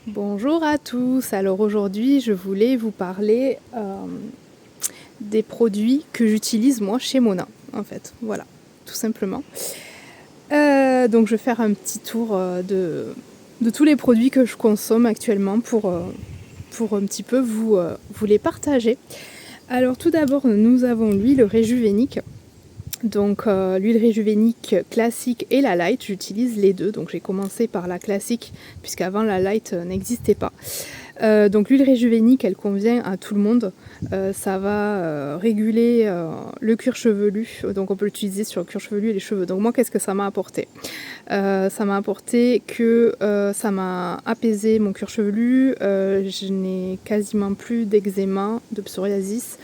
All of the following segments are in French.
Bonjour à tous, alors aujourd'hui je voulais vous parler des produits que j'utilise moi chez Mona en fait, voilà, tout simplement. Donc je vais faire un petit tour de tous les produits que je consomme actuellement pour un petit peu vous les partager. Alors tout d'abord nous avons l'huile Réjuvénique. Donc l'huile Réjuvénique classique et la light, j'utilise les deux. Donc j'ai commencé par la classique puisqu'avant la light n'existait pas. Donc l'huile Réjuvénique, elle convient à tout le monde. Ça va réguler le cuir chevelu. Donc on peut l'utiliser sur le cuir chevelu et les cheveux. Donc moi, qu'est-ce que ça m'a apporté? Ça m'a apporté que ça m'a apaisé mon cuir chevelu. Je n'ai quasiment plus d'eczéma, de psoriasis.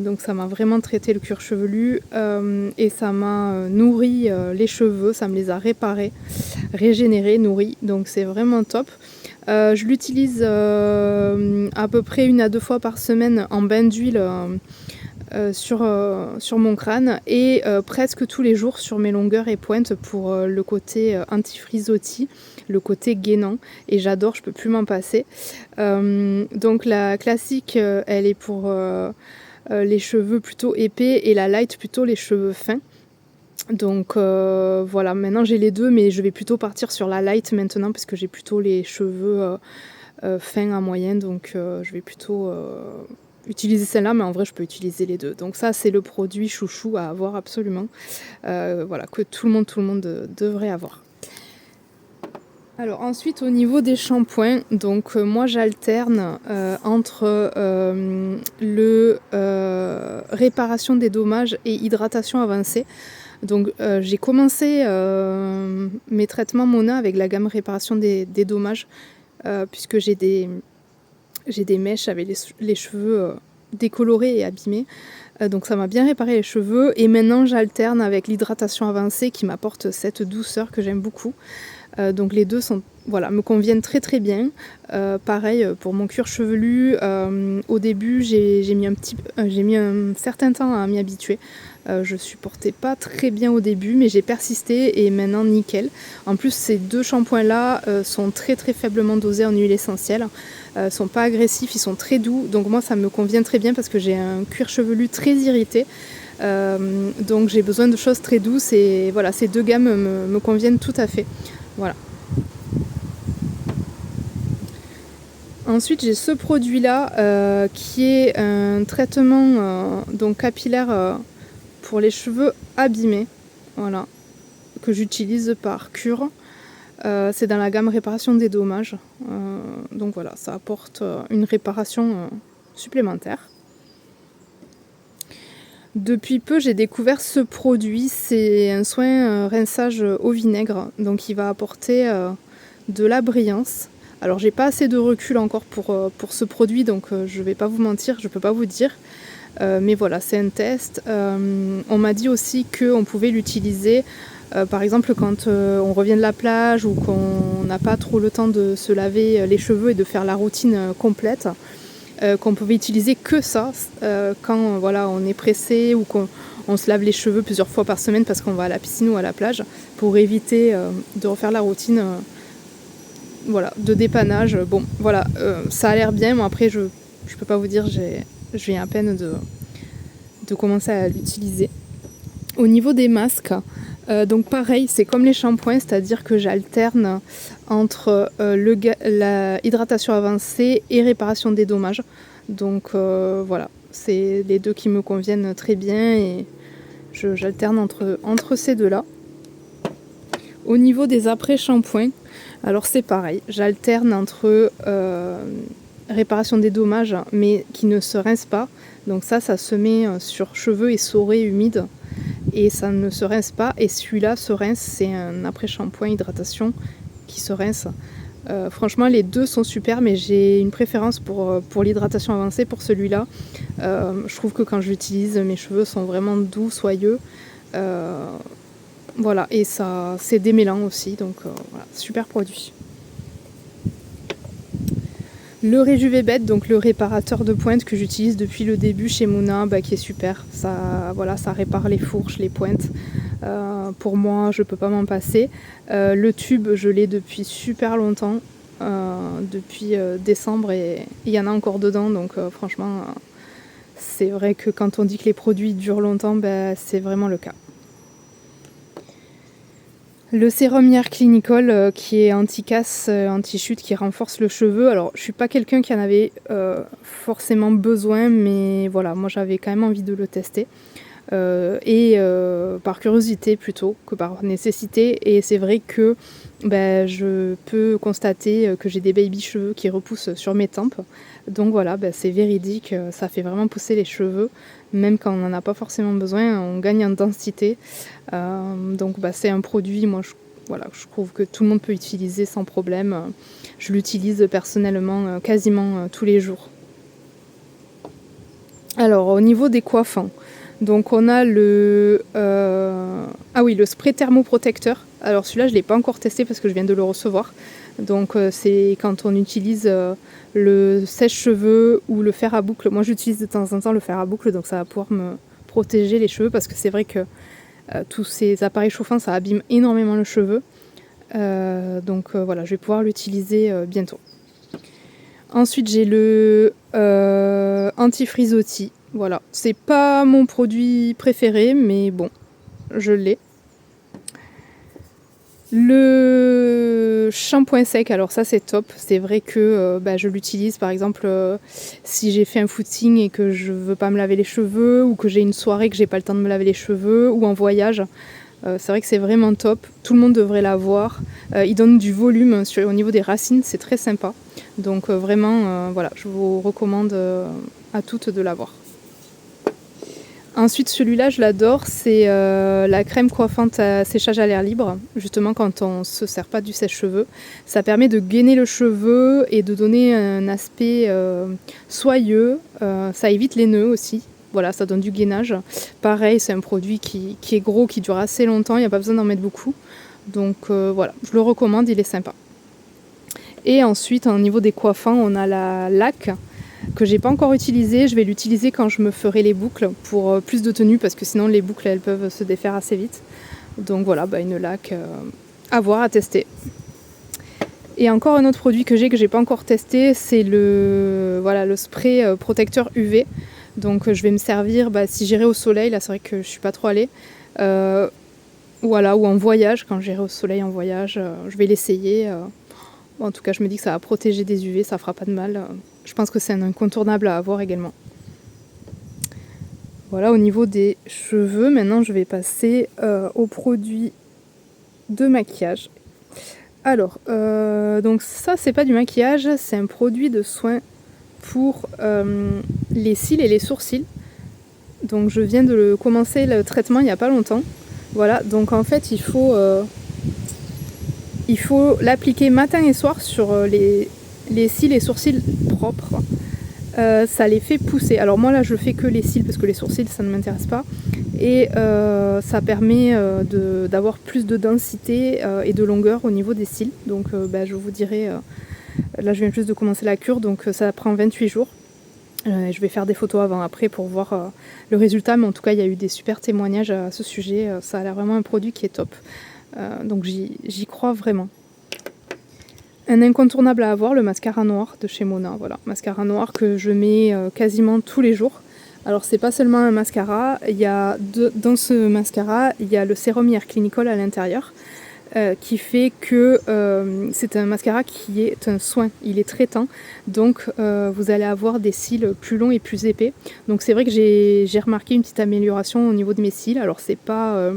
Donc ça m'a vraiment traité le cuir chevelu et ça m'a nourri les cheveux, ça me les a réparés, régénérés, nourris, donc c'est vraiment top. Je l'utilise à peu près 1 à 2 fois par semaine en bain d'huile sur mon crâne et presque tous les jours sur mes longueurs et pointes pour le côté anti-frisottis, le côté gainant, et j'adore, je peux plus m'en passer. Donc la classique, elle est pour les cheveux plutôt épais et la light plutôt les cheveux fins. Donc voilà, maintenant j'ai les deux, mais je vais plutôt partir sur la light maintenant parce que j'ai plutôt les cheveux fins à moyenne, donc je vais plutôt utiliser celle-là, mais en vrai je peux utiliser les deux. Donc ça, c'est le produit chouchou à avoir absolument, voilà, que tout le monde devrait avoir. Alors ensuite, au niveau des shampoings, donc moi j'alterne entre réparation des dommages et hydratation avancée. Donc j'ai commencé mes traitements Mona avec la gamme réparation des dommages puisque j'ai des mèches avec les cheveux décolorés et abîmés. Donc ça m'a bien réparé les cheveux et maintenant j'alterne avec l'hydratation avancée qui m'apporte cette douceur que j'aime beaucoup. Donc les deux me conviennent très très bien. Pareil pour mon cuir chevelu, au début j'ai mis un certain temps à m'y habituer. Je supportais pas très bien au début, mais j'ai persisté et maintenant nickel. En plus, ces deux shampoings là sont très très faiblement dosés en huile essentielle, sont pas agressifs, ils sont très doux, donc moi ça me convient très bien parce que j'ai un cuir chevelu très irrité. Donc j'ai besoin de choses très douces et voilà, ces deux gammes me conviennent tout à fait. Voilà. Ensuite, j'ai ce produit-là qui est un traitement donc capillaire pour les cheveux abîmés, voilà, que j'utilise par cure. C'est dans la gamme réparation des dommages. Donc voilà, ça apporte une réparation supplémentaire. Depuis peu, j'ai découvert ce produit. C'est un soin rinçage au vinaigre, donc il va apporter de la brillance. Alors j'ai pas assez de recul encore pour ce produit, donc je vais pas vous mentir, je peux pas vous dire. Mais voilà, c'est un test. On m'a dit aussi qu'on pouvait l'utiliser par exemple quand on revient de la plage ou qu'on n'a pas trop le temps de se laver les cheveux et de faire la routine complète. Qu'on pouvait utiliser que ça quand voilà, on est pressé ou qu'on se lave les cheveux plusieurs fois par semaine parce qu'on va à la piscine ou à la plage pour éviter de refaire la routine voilà, de dépannage. Bon, voilà, ça a l'air bien, mais après je peux pas vous dire, je viens à peine de commencer à l'utiliser. Au niveau des masques, donc pareil, c'est comme les shampoings, c'est-à-dire que j'alterne entre la hydratation avancée et réparation des dommages. Donc voilà, c'est les deux qui me conviennent très bien et j'alterne entre ces deux-là. Au niveau des après-shampoings, alors c'est pareil, j'alterne entre réparation des dommages mais qui ne se rince pas. Donc ça se met sur cheveux essorés humides et ça ne se rince pas. Et celui-là se rince, c'est un après-shampoing hydratation qui se rince. Franchement, les deux sont super, mais j'ai une préférence pour l'hydratation avancée pour celui-là. Je trouve que quand je l'utilise, mes cheveux sont vraiment doux, soyeux. Voilà, et ça, c'est démêlant aussi, donc voilà, super produit. Le Rejuvebed, donc le réparateur de pointe que j'utilise depuis le début chez Mona, qui est super. Ça, voilà, ça répare les fourches, les pointes. Pour moi, je peux pas m'en passer. Le tube, je l'ai depuis super longtemps. depuis décembre et il y en a encore dedans, donc franchement c'est vrai que quand on dit que les produits durent longtemps, c'est vraiment le cas. Le sérum Hair Clinical qui est anti-casse, anti-chute, qui renforce le cheveu. Alors je suis pas quelqu'un qui en avait forcément besoin, mais voilà, moi j'avais quand même envie de le tester. Par curiosité plutôt que par nécessité, et c'est vrai que je peux constater que j'ai des baby cheveux qui repoussent sur mes tempes, donc voilà, c'est véridique, ça fait vraiment pousser les cheveux, même quand on n'en a pas forcément besoin, on gagne en densité, donc c'est un produit, moi je trouve que tout le monde peut utiliser sans problème, je l'utilise personnellement quasiment tous les jours. Alors au niveau des coiffants, donc on a le spray thermoprotecteur. Alors celui-là je ne l'ai pas encore testé parce que je viens de le recevoir. Donc c'est quand on utilise le sèche-cheveux ou le fer à boucle. Moi j'utilise de temps en temps le fer à boucle, donc ça va pouvoir me protéger les cheveux parce que c'est vrai que tous ces appareils chauffants ça abîme énormément le cheveu. Voilà, je vais pouvoir l'utiliser bientôt. Ensuite j'ai le anti-frisottis. Voilà, c'est pas mon produit préféré, mais bon, je l'ai. Le shampoing sec, alors ça c'est top. C'est vrai que je l'utilise par exemple si j'ai fait un footing et que je veux pas me laver les cheveux, ou que j'ai une soirée que j'ai pas le temps de me laver les cheveux, ou en voyage. C'est vrai que c'est vraiment top, tout le monde devrait l'avoir. Il donne du volume au niveau des racines, c'est très sympa. Donc vraiment, voilà, je vous recommande à toutes de l'avoir. Ensuite, celui-là, je l'adore, c'est la crème coiffante à séchage à l'air libre. Justement, quand on ne se sert pas du sèche-cheveux, ça permet de gainer le cheveu et de donner un aspect soyeux. Ça évite les nœuds aussi. Voilà, ça donne du gainage. Pareil, c'est un produit qui est gros, qui dure assez longtemps, il n'y a pas besoin d'en mettre beaucoup. Donc voilà, je le recommande, il est sympa. Et ensuite, au niveau des coiffants, on a la laque que j'ai pas encore utilisée. Je vais l'utiliser quand je me ferai les boucles pour plus de tenue, parce que sinon les boucles elles peuvent se défaire assez vite. Donc voilà, une laque à voir, à tester. Et encore un autre produit que j'ai pas encore testé, c'est le spray protecteur UV. Donc je vais me servir si j'irai au soleil, là c'est vrai que je suis pas trop allée. Ou en voyage, quand j'irai au soleil en voyage, je vais l'essayer. En tout cas, je me dis que ça va protéger des UV, ça fera pas de mal. Je pense que c'est un incontournable à avoir également. Voilà, au niveau des cheveux, maintenant je vais passer aux produits de maquillage. Alors, donc ça c'est pas du maquillage, c'est un produit de soin pour les cils et les sourcils. Donc je viens de commencer le traitement il n'y a pas longtemps. Voilà, donc en fait il faut l'appliquer matin et soir sur les cils et sourcils propres. Ça les fait pousser. Alors moi là je fais que les cils parce que les sourcils ça ne m'intéresse pas. Et ça permet d'avoir plus de densité et de longueur au niveau des cils. Donc je vous dirai, là je viens juste de commencer la cure, donc ça prend 28 jours. Je vais faire des photos avant-après pour voir le résultat, mais en tout cas il y a eu des super témoignages à ce sujet. Ça a l'air vraiment un produit qui est top. Donc j'y crois vraiment. Un incontournable à avoir, le mascara noir de chez Mona. Voilà, mascara noir que je mets quasiment tous les jours. Alors c'est pas seulement un mascara, dans ce mascara il y a le sérum Hair Clinical à l'intérieur qui fait que c'est un mascara qui est un soin, il est traitant, donc vous allez avoir des cils plus longs et plus épais. Donc c'est vrai que j'ai remarqué une petite amélioration au niveau de mes cils. Alors c'est pas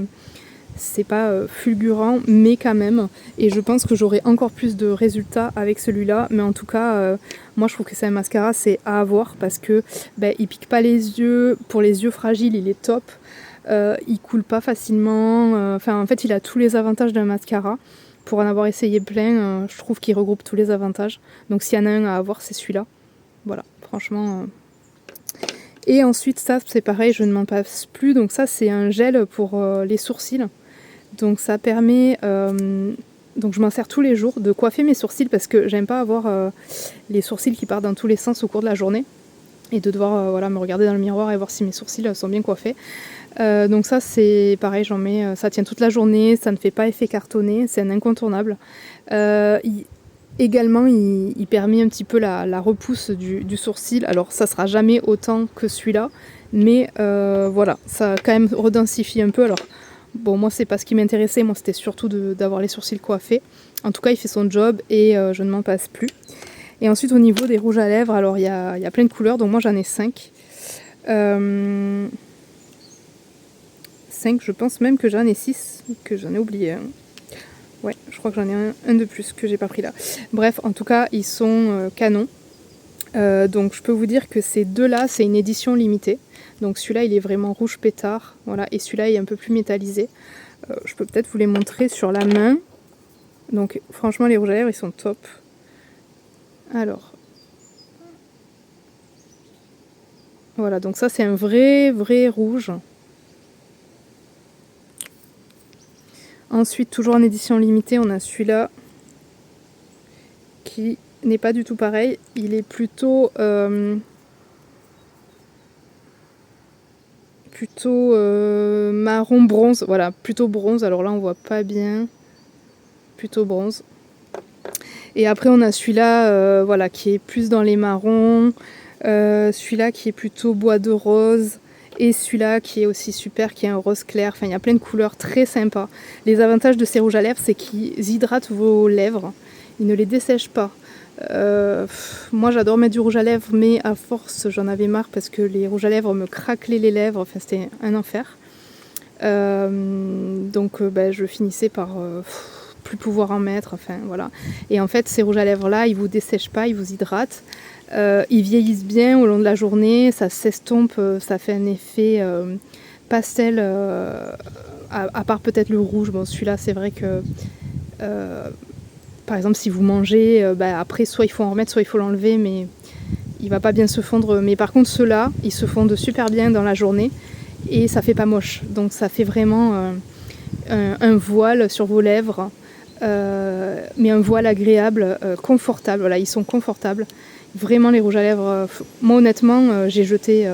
fulgurant, mais quand même, et je pense que j'aurai encore plus de résultats avec celui-là, mais en tout cas moi je trouve que c'est un mascara, c'est à avoir parce que il pique pas les yeux, pour les yeux fragiles il est top, il coule pas facilement, en fait il a tous les avantages d'un mascara. Pour en avoir essayé plein, je trouve qu'il regroupe tous les avantages, donc s'il y en a un à avoir c'est celui-là. Voilà, franchement. Et ensuite ça c'est pareil, je ne m'en passe plus, donc ça c'est un gel pour les sourcils. Donc ça permet, donc je m'en sers tous les jours, de coiffer mes sourcils parce que j'aime pas avoir les sourcils qui partent dans tous les sens au cours de la journée et de devoir me regarder dans le miroir et voir si mes sourcils sont bien coiffés. Donc ça c'est pareil, j'en mets, ça tient toute la journée, ça ne fait pas effet cartonné, c'est un incontournable. Également, il permet un petit peu la repousse du sourcil. Alors ça sera jamais autant que celui-là, mais voilà, ça quand même redensifie un peu. Alors bon, moi c'est pas ce qui m'intéressait, moi c'était surtout d'avoir les sourcils coiffés. En tout cas, il fait son job et je ne m'en passe plus. Et ensuite au niveau des rouges à lèvres, alors il y a plein de couleurs, donc moi j'en ai 5. 5, je pense même que j'en ai 6, que j'en ai oublié un. Ouais, je crois que j'en ai un de plus que j'ai pas pris là. Bref, en tout cas, ils sont canons. Donc je peux vous dire que ces deux-là, c'est une édition limitée. Donc celui-là, il est vraiment rouge pétard. Voilà, et celui-là, il est un peu plus métallisé. Je peux peut-être vous les montrer sur la main. Donc franchement, les rouges à lèvres, ils sont top. Alors. Voilà, donc ça, c'est un vrai rouge. Ensuite, toujours en édition limitée, on a celui-là qui n'est pas du tout pareil. Il est plutôt marron bronze. Voilà, plutôt bronze. Alors là, on voit pas bien. Plutôt bronze. Et après, on a celui-là voilà, qui est plus dans les marrons. Celui-là qui est plutôt bois de rose. Et celui-là qui est aussi super, qui est un rose clair. Enfin, il y a plein de couleurs très sympas. Les avantages de ces rouges à lèvres, c'est qu'ils hydratent vos lèvres. Ils ne les dessèchent pas. Moi, j'adore mettre du rouge à lèvres, mais à force, j'en avais marre parce que les rouges à lèvres me craquelaient les lèvres. Enfin, c'était un enfer. Donc, je finissais par plus pouvoir en mettre. Enfin, voilà. Et en fait, ces rouges à lèvres-là, ils vous dessèchent pas, ils vous hydratent. Ils vieillissent bien au long de la journée, ça s'estompe, ça fait un effet pastel, à part peut-être le rouge. Bon, celui-là, c'est vrai que, par exemple, si vous mangez, après, soit il faut en remettre, soit il faut l'enlever, mais il va pas bien se fondre. Mais par contre, ceux-là, ils se fondent super bien dans la journée et ça fait pas moche. Donc, ça fait vraiment un voile sur vos lèvres, mais un voile agréable, confortable. Voilà, ils sont confortables. Vraiment, les rouges à lèvres, moi honnêtement, j'ai jeté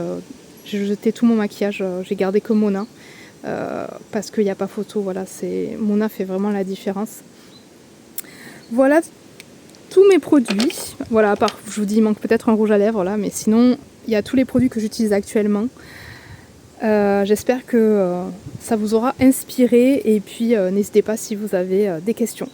tout mon maquillage, j'ai gardé que Mona, parce qu'il n'y a pas photo. Voilà, Mona fait vraiment la différence. Voilà tous mes produits. Voilà, à part, je vous dis, il manque peut-être un rouge à lèvres, là, mais sinon, il y a tous les produits que j'utilise actuellement. J'espère que ça vous aura inspiré, et puis n'hésitez pas si vous avez des questions.